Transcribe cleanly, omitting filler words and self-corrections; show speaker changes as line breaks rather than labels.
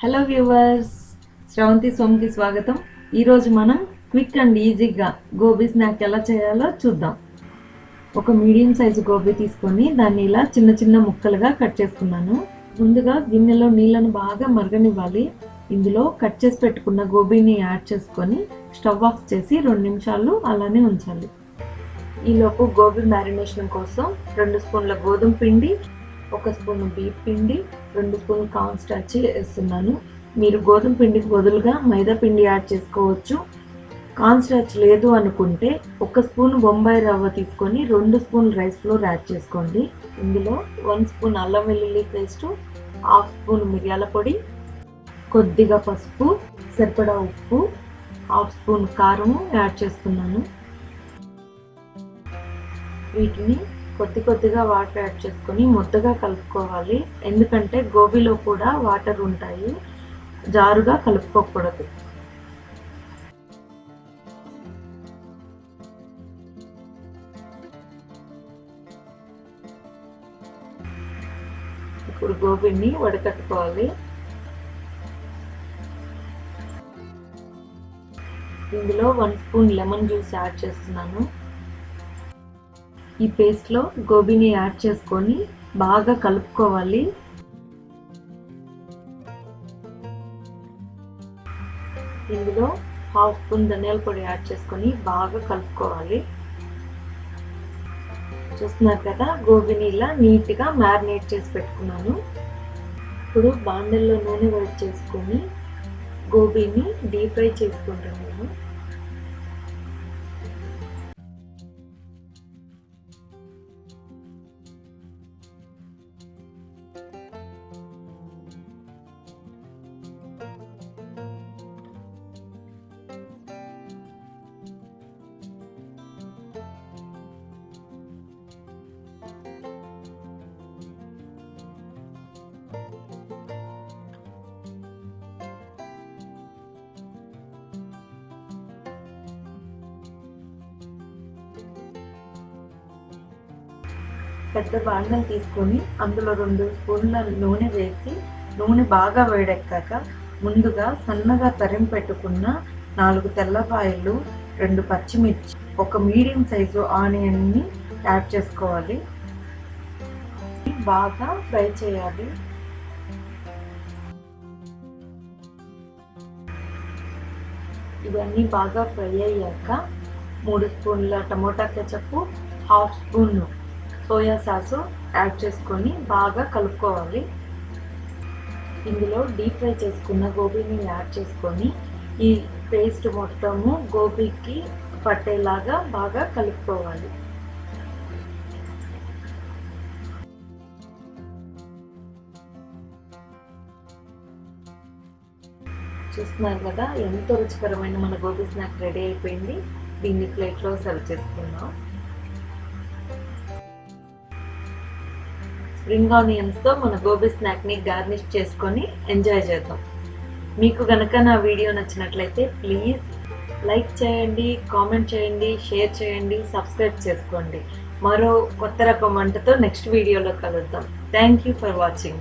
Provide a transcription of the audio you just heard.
Hello viewers, Sravanthi సోమ్కి స్వాగతం. ఈరోజు మనం క్విక్ అండ్ ఈజీగా గోబీ స్నాక్ ఎలా చేయాలో చూద్దాం. ఒక మీడియం సైజు గోబీ తీసుకొని దాన్ని ఇలా చిన్న చిన్న ముక్కలుగా కట్ చేసుకున్నాను. ముందుగా గిన్నెలో నీళ్ళను బాగా మరగనివ్వాలి. ఇందులో కట్ చేసి పెట్టుకున్న గోబీని యాడ్ చేసుకొని స్టవ్ ఆఫ్ చేసి 2 నిమిషాలు అలానే ఉంచాలి. ఈలోపు గోబీ మ్యారినేషన్ కోసం 2 స్పూన్ల గోధుమ పిండి, 1 స్పూన్ బియ్యం పిండి, 2 స్పూన్లు కార్న్ స్టార్చ్ వేస్తున్నాను. మీరు గోధుమ పిండికి బదులుగా మైదా పిండి యాడ్ చేసుకోవచ్చు. కార్న్ స్టార్చ్ లేదు అనుకుంటే 1 స్పూన్ బొంబాయి రవ్వ తీసుకొని 2 స్పూన్ రైస్ ఫ్లోర్ యాడ్ చేసుకోండి. ఇందులో 1 స్పూన్ అల్లం వెల్లుల్లి పేస్ట్, 1/2 స్పూన్ మిరియాల పొడి, కొద్దిగా పసుపు, సరిపడా ఉప్పు, 1/2 స్పూన్ కారం యాడ్ చేస్తున్నాను. వీటిని కొద్దిగా వాటర్ యాడ్ చేసుకొని ముద్దగా కలుపుకోవాలి. ఎందుకంటే గోబీలో కూడా వాటర్ ఉంటాయి, జారుగా కలుపుకోకూడదు. ఇప్పుడు గోబీని వడకట్టుకోవాలి. ఇందులో 1 స్పూన్ లెమన్ జ్యూస్ యాడ్ చేస్తున్నాను. ఈ పేస్ట్లో గోబీని యాడ్ చేసుకొని బాగా కలుపుకోవాలి. ఇందులో 1/2 స్పూన్ ధనియాల పొడి యాడ్ చేసుకొని బాగా కలుపుకోవాలి. చూస్తున్నారు కదా, గోబీని ఇలా నీట్గా మ్యారినేట్ చేసి పెట్టుకున్నాను. ఇప్పుడు బాండల్లో నూనె వేడి చేసుకొని గోబీని డీప్ ఫ్రై చేసుకుంటున్నాను. పెద్ద బాండలు తీసుకొని అందులో 2 స్పూన్ల నూనె వేసి నూనె బాగా వేడెక్కాక ముందుగా సన్నగా తరిమి పెట్టుకున్న 4 తెల్లపాయలు, 2 పచ్చిమిర్చి, 1 మీడియం సైజు ఆనియన్ని యాడ్ చేసుకోవాలి. బాగా ఫ్రై చేయాలి. ఇవన్నీ బాగా ఫ్రై అయ్యాక 3 స్పూన్ల tomato ketchup, 1/2 spoon soya sauce add చేసుకొని బాగా కలుపుకోవాలి. ఇందులో డీప్ ఫ్రై చేసుకున్న గోబీని యాడ్ చేసుకొని ఈ పేస్ట్ మొత్తము గోబీకి పట్టేలాగా బాగా కలుపుకోవాలి. చూస్తున్నారు కదా, ఎంతో రుచికరమైన మన గోబీ స్నాక్ రెడీ అయిపోయింది. దీన్ని ప్లేట్లో సర్వ్ చేసుకుందాం. స్ప్రింగ్ ఆనియన్స్తో మన గోబీ స్నాక్ని గార్నిష్ చేసుకొని ఎంజాయ్ చేద్దాం. మీకు కనుక నా వీడియో నచ్చినట్లయితే ప్లీజ్ లైక్ చేయండి, కామెంట్ చేయండి, షేర్ చేయండి, సబ్స్క్రైబ్ చేసుకోండి. మరో కొత్త రకం వంటతో నెక్స్ట్ వీడియోలో కలుద్దాం. Thank you for watching.